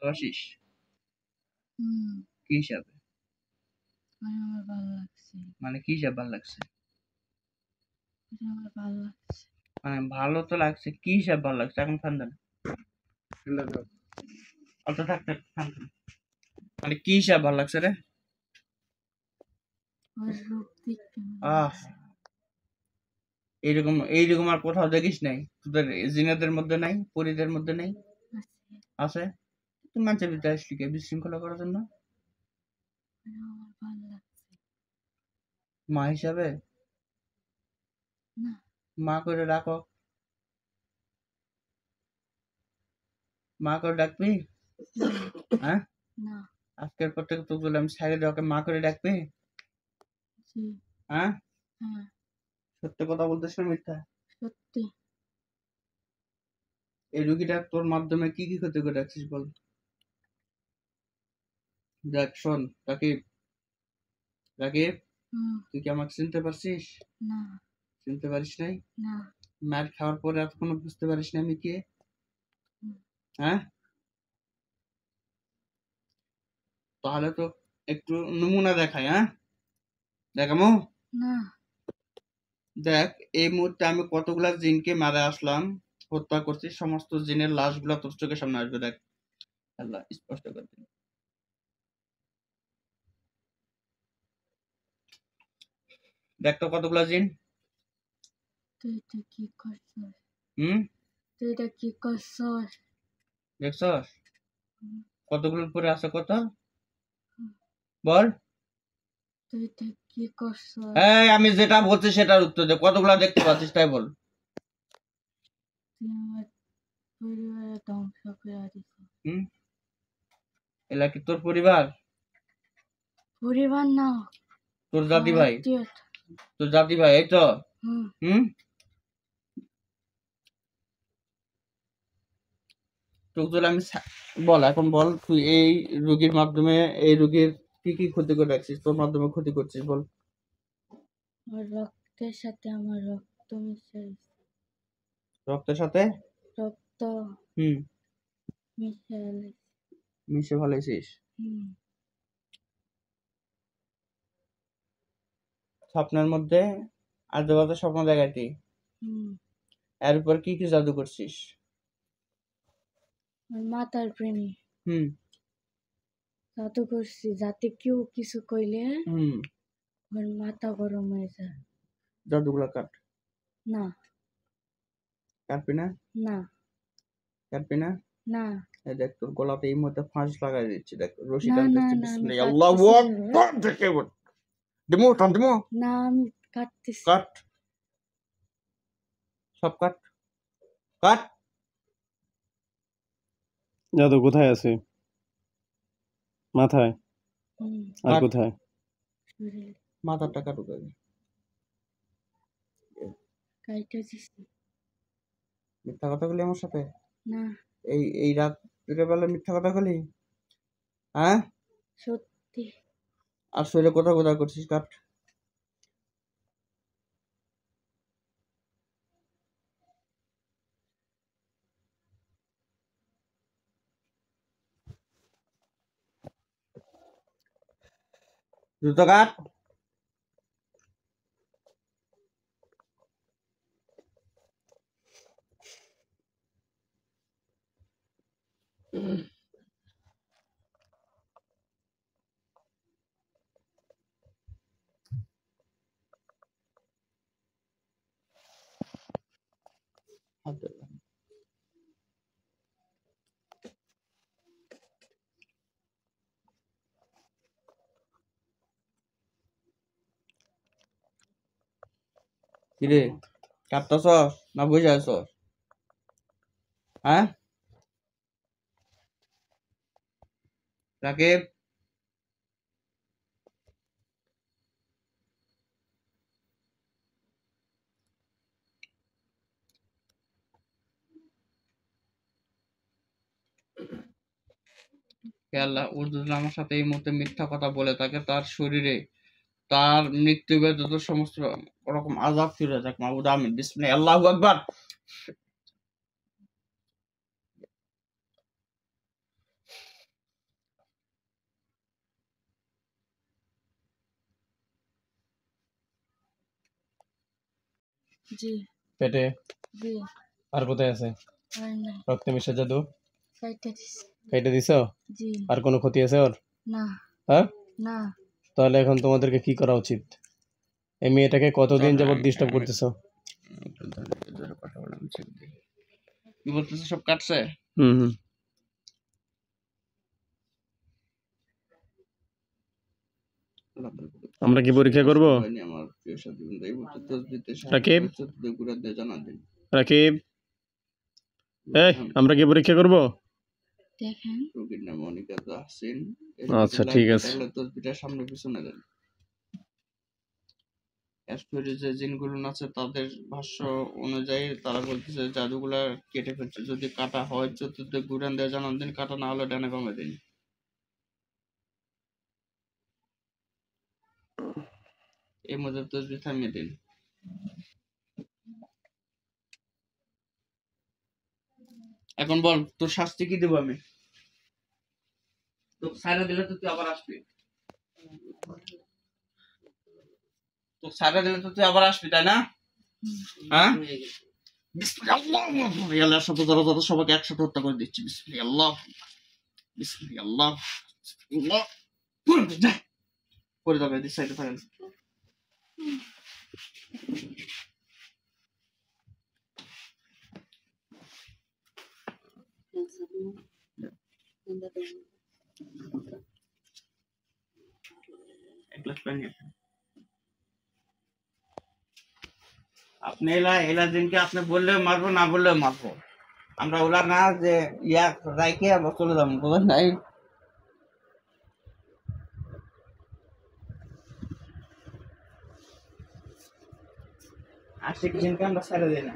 ভালোবাসিস? কি হিসাবে? আমার ভালো লাগছে। মানে কি হিসাবে ভালো লাগছে? আমার ভালো লাগছে। মানে ভালো তো লাগছে, কি হিসাবে ভালো লাগছে? এখন ফান দেন, অত থাকতে ফান দেন। মানে কি হিসাবে ভালো লাগছে রে? ওর রূপ দেখতে ভালো আহ, লাগছে। এইরকম এইরকম আর কোথাও দেখিস নাই? তোদের জিনেদের মধ্যে নাই, পরীদের মধ্যে নাই? আছে। আছে? তুই মানুষের ভিতরে আসলি কে, বিশৃঙ্খলা করার জন্য? আমার ভালো লাগছে। মা হিসাবে? না। মা করে ডাকো, মা করে ডাকবি? হ্যাঁ, না। আজকের পর থেকে তোকে আমি ছাড়ে দেওয়াকে মা করে ডাকবি? জি। হ্যাঁ, হ্যাঁ। সত্য কথা বলতেছ না মিথ্যা? সত্যি। এই রুগীটা তোর মাধ্যমে কি কি ক্ষতি করে রাখছিস বল? দেখ শোন রাকিব, রাকিব, তুই কি আমাকে চিনতে পারছিস? না। চিনতে পারিস নাই? না। মার খাওয়ার পরে এখনো বুঝতে পারিস না আমি কে? হ্যাঁ, তাহলে তো একটু নমুনা দেখাই। হ্যাঁ, দেখামো? না। দেখ, এই মুহূর্তে আমি কতগুলা জিনকে মারা আসলাম, হত্যা করছি, সমস্ত জিনের লাশগুলা তোর চোখের সামনে আসবে। দেখ, আল্লাহ স্পষ্ট করে দিন। দেখ তো কতগুলা জিন। তুই এটা কি করছস? হুম, তুই এটা কি করছস? দেখছস কতগুলোর পরে আছে কত? বল। তুই এটা কি করছস? এই আমি যেটা বলছি সেটার উত্তর দে, কতগুলা দেখতে পাচ্ছিস তাই বল। তুই আমার পরিবারের ধ্বংস করে দিছিস। হুম, এলা কি তোর পরিবার? পরিবার না, তোর জাতি ভাই? আত্মীয়। তোর জাতি ভাই, এই তো। হুম, তোকে যদি আমি বল, এখন বল তুই এই রোগীর মাধ্যমে, এই রোগীর কি কি ক্ষতি করে রাখছিস, তোর মাধ্যমে ক্ষতি করছিস বল। ওর রক্তের সাথে আমার রক্ত মিশাইছে। রক্তের সাথে? রক্ত মিশাইছে। মিশে ভালাইছিস? স্বপ্নের মধ্যে আজেবাজে স্বপ্ন দেখাইতি? এর উপর কি কি জাদু করছিস? মাতার প্রেমী হুম, জাদু করছি, যাতে কেউ কিছু কইলে ওর মাথা গরম হয়ে যায়। জাদুগুলা কাট। না। কাটবি না? না। কাটবি না? না। এই দেখ তোর গলাতে এই মুহূর্তে ফাঁস লাগাই দিচ্ছি, দেখ রশি না। টানতেছি। না। আমি বিসমিল্লাহ, আল্লাহু আকবার। দেখে বল, দিমু টান দিমু। না, আমি কাটতেছি। কাট, সব কাট, কাট। জাদু কোথায় আছে? মাথায়? আর কাট। কোথায়? মাথাটা কাটুক আগে। কাইটা দিছি। মিথ্যা কথা বলি আমার সাথে? না। এই এই রাত্রে বেলা মিথ্যা কথা বলি? হ্যাঁ, সত্যি। আর শরীরে কোথাও কোথাও করছিস? কাট। দ্রুত কাট। কিরে, কাটতাছস না বসে আছস? হ্যাঁ, রাকিব, হে আল্লাহ, ও যদি আমার সাথে এই মুহূর্তে মিথ্যা কথা বলে থাকে, তার শরীরে তার মৃত্যু ব্যতীত সমস্ত রকম আযাব ফিরে যাক মাবুদ, আমিন। বিসমিল্লাহ, আল্লাহু আকবার। জি পেটে? জি আর কোথায় আছে? হয় না রক্তে মিশে জাদু? কাইটা দিছি কেটে দিছো? জি আর কোনো ক্ষতি আছে ওর? না হ্যাঁ? না তাহলে এখন তোমাদেরকে কি করা উচিত? এই মেয়েটাকে কতদিন চল, যাবত ডিস্টার্ব করতেছো? একটু ধরে কথা বললাম, চেক দিই। কি বলতেছে, সব কাটছে? হুম হুম। আমরা কি পরীক্ষা করব? হয়নি আমার প্রিয় সাথী বন্ধু, এই মুহূর্তে তসবিতে সাহায্য রাকিব? করে চতুর্দিকে ঘুরে দিয়ে জানান দিন। রাকিব, এই আমরা কি পরীক্ষা করব? দেখেন রোগীর নাম অনিকা তাহসিন। আচ্ছা ঠিক আছে। তসবিটার সামনে পিছনে দেন। কাশ্মীরে যে জিনগুলো আছে তাদের ভাষ্য অনুযায়ী তারা বলতেছে জাদুগুলা কেটে ফেলছে। যদি কাটা হয় চতুর্দিকে ঘুরান দিয়ে জানান দিন, কাটা না হলে ডানে বামে দিন। এই মধ্যে তসবি থামিয়ে দিন। এখন বল, তোর শাস্তি কি দেবো আমি? তোকে ছাইড়া দিলে তো তুই আবার আসবি। তোকে ছাইড়া দিলে তো তুই আবার আসবি, তাই না? হ্যাঁ? বিসমিল্লাহ, আল্লাহর সাথে যত সবাইকে একসাথে হত্যা করে দিচ্ছি। বিসমিল্লাহ, বিসমিল্লাহ, বিসমিল্লাহ। যা, করে যাবে দিস সাইডে ফেলেন। এক গ্লাস পানি নিয়ে আসেন। আপনি এলা দিনকে আপনি বললেও মারবো, না বললেও মারবো। আমরা ওলা না যে ইয়া রাইকে আমরা চলে যাবো, বুঝলেন নাই? আশিক দিনকে আমরা ছেড়ে দিই না।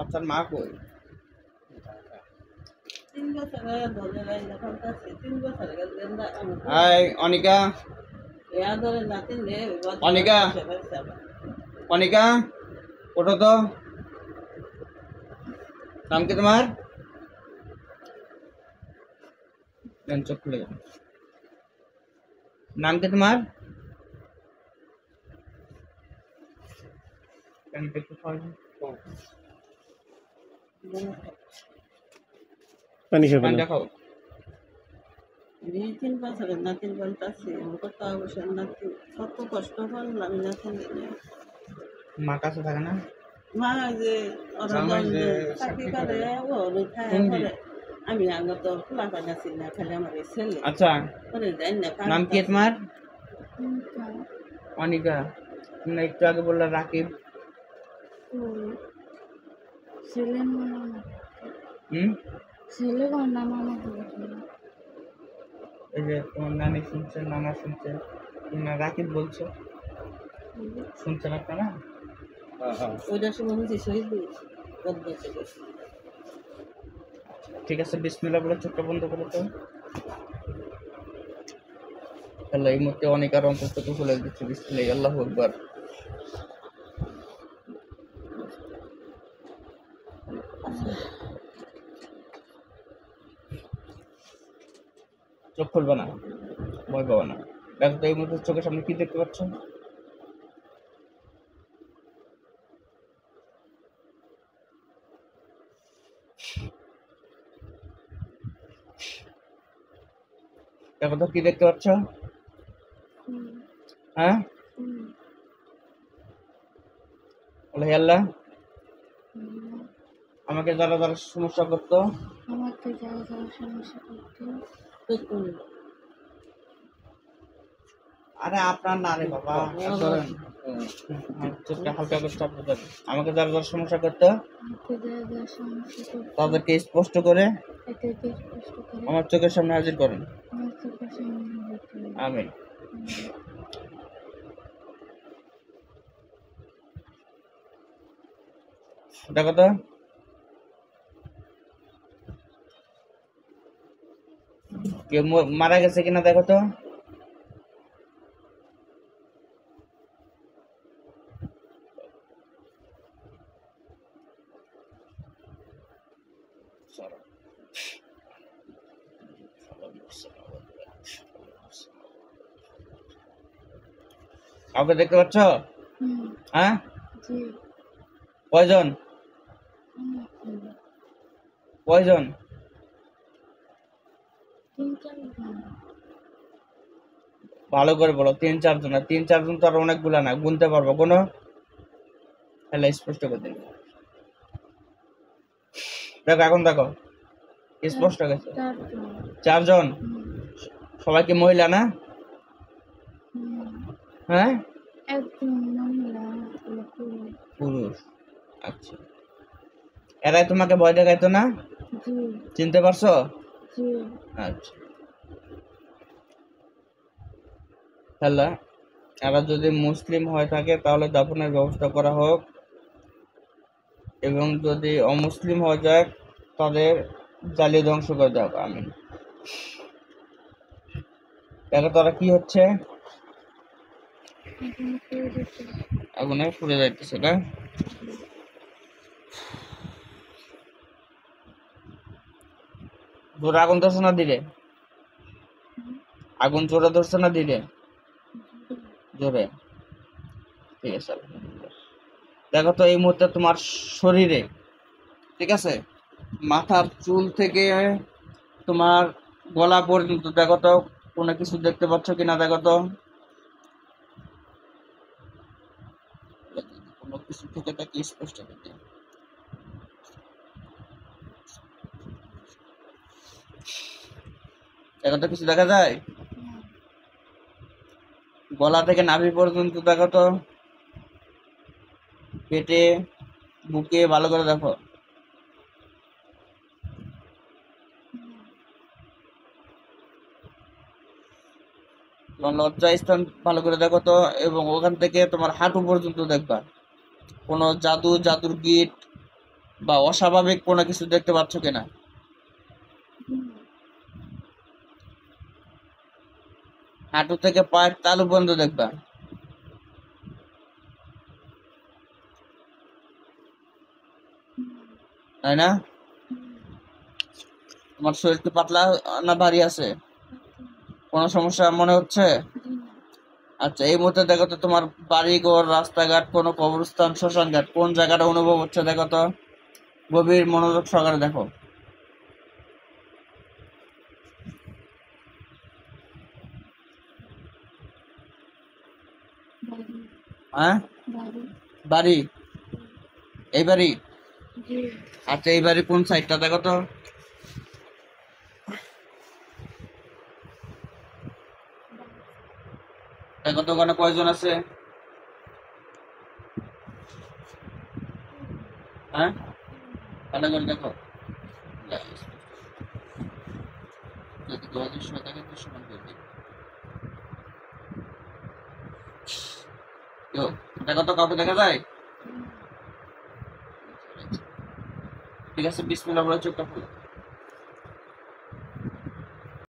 আপনার মা কই? 3 বছরের ধরে রাইন্দা ফেলতাছি, 3 বছরের গেন্দা আমি হাই অনিকা, ইয়া ধরে নাতিন রে অনিকা, অনিকা, ওঠো তো। নাম কি তোমার? চোখ খুলে গেল। নাম কি তোমার? পানি খাবে পানি না? দেখাও। 3 বছরের নাতিন বলতাছি, আমি কত অবসর নাতি, কত কষ্ট করলাম নাতিন নিয়ে। মা কাছে থাকে না? মা যে ওরা যে চাকরি করে ও রুঠায় করে, আমি আগে তো খোলা পানি আছি না, খালি আমার এই ছেলে আচ্ছা, করে দেন না। নাম কি তোমার? অনিকা। তুমি একটু আগে বললা রাকিব। ছেলে মামা হুম? ছেলে কোন নাম আমাকে এই যে তোমার নানি শুনছে, নানা শুনছে, তুমি না রাকিব বলছো, শুনছেন আপনারা? ওইটার সময় হচ্ছে শহীদ পদ্মা গেছে। ঠিক আছে, বিসমিল্লাহ বলে চোখটা বন্ধ করে তো। আল্লাহ, এই মুহূর্তে অনেক আর অন্তর্চক্ষু খুলে দিচ্ছে। বিসমিল্লাহ, আল্লাহু আকবার। চোখ খুলবে না, ভয় পাবে না। দেখো তো এই মুহূর্তে চোখের সামনে কি দেখতে পাচ্ছ? দেখো তো কি দেখতে পাচ্ছ? হ্যাঁ, বলে, হে আল্লাহ, আমাকে যারা যারা সমস্যা করতো, আমাকে যারা যারা সমস্যা করতো, আরে আপনার না রে বাবা, ধরেন চোখটা হালকা করে চাপ দেন। আমাকে যারা যারা সমস্যা করতো আমাকে যারা যারা সমস্যা করতো তাদেরকে স্পষ্ট করে এদেরকে স্পষ্ট করে আমার চোখের সামনে হাজির করেন। আমার চোখের সামনে হাজির করে। আমিন। দেখো তো কেউ মারা গেছে কিনা, দেখো তো। কাউকে দেখতে পাচ্ছ? হুম, হ্যাঁ, জি, কয়জন? অনেকজন। কয়জন? 3-4 জন। ভালো করে বলো। 3-4 জন? 3-4 জন তো আর অনেকগুলা না, গুনতে পারবো কোনো? তাহলে স্পষ্ট করে দিন। দেখো এখন দেখো, স্পষ্ট গেছে। 4 জন। 4 জন? হুম, সবাই কি মহিলা না? হুম। হ্যাঁ, একজন মহিলা, হলো পুরুষ। পুরুষ। আচ্ছা, এরাই তোমাকে ভয় দেখাইতো না? জি, চিনতে পারছো? জি, আচ্ছা, তাহলে এরা যদি মুসলিম হয়ে থাকে তাহলে দাফনের ব্যবস্থা করা হোক, এবং যদি অমুসলিম হয়ে যায় তাদের জ্বালিয়ে ধ্বংস করে দেওয়া হোক। আমিন। দেখো তারা কি হচ্ছে, এখন করে দিতে। আগুনে পুড়ে যাইতেছে না? জোরে আগুন ধরছে না ধীরে? আগুন জোরে ধরছে না ধীরে? জোরে। ঠিক আছে, আলহামদুলিল্লাহ। দেখো তো এই মুহূর্তে তোমার শরীরে, ঠিক আছে, মাথার চুল থেকে তোমার গলা পর্যন্ত দেখো তো কোনো কিছু দেখতে পাচ্ছ কিনা? দেখো তো কোনো কিছু থেকে তাকে স্পষ্ট দেখতে। দেখো তো কিছু দেখা যায়? গলা থেকে নাভি পর্যন্ত দেখো তো, পেটে, বুকে ভালো করে দেখো। তোমার লজ্জা স্থান ভালো করে দেখো তো, এবং ওখান থেকে তোমার হাঁটু পর্যন্ত দেখবা। কোনো জাদুর গিট বা অস্বাভাবিক কোনো কিছু দেখতে পাচ্ছ কিনা? হাঁটু থেকে পায়ের তালু পর্যন্ত দেখবা, তাই না? তোমার শরীর কি পাতলা না ভারী আছে? কোনো সমস্যা মনে হচ্ছে? আচ্ছা, এই মুহূর্তে দেখো তো তোমার বাড়িঘর, রাস্তাঘাট, কোনো কবরস্থান, শ্মশান ঘাট, কোন জায়গাটা অনুভব হচ্ছে দেখো তো। গভীর মনোযোগ সহকারে দেখো। হ্যাঁ, বাড়ি? এই বাড়ি? জি, আচ্ছা, এই বাড়ি কোন সাইডটা দেখো তো। দেখো তো ওখানে কয়জন আছে? হ্যাঁ, ভালো করে দেখো। যদি অদৃশ্য থাকে তো সমান করে দিই। দেখো তো কাউকে দেখা যায়? ঠিক আছে, বিসমিল্লাহ বলে চোখটা খুলো।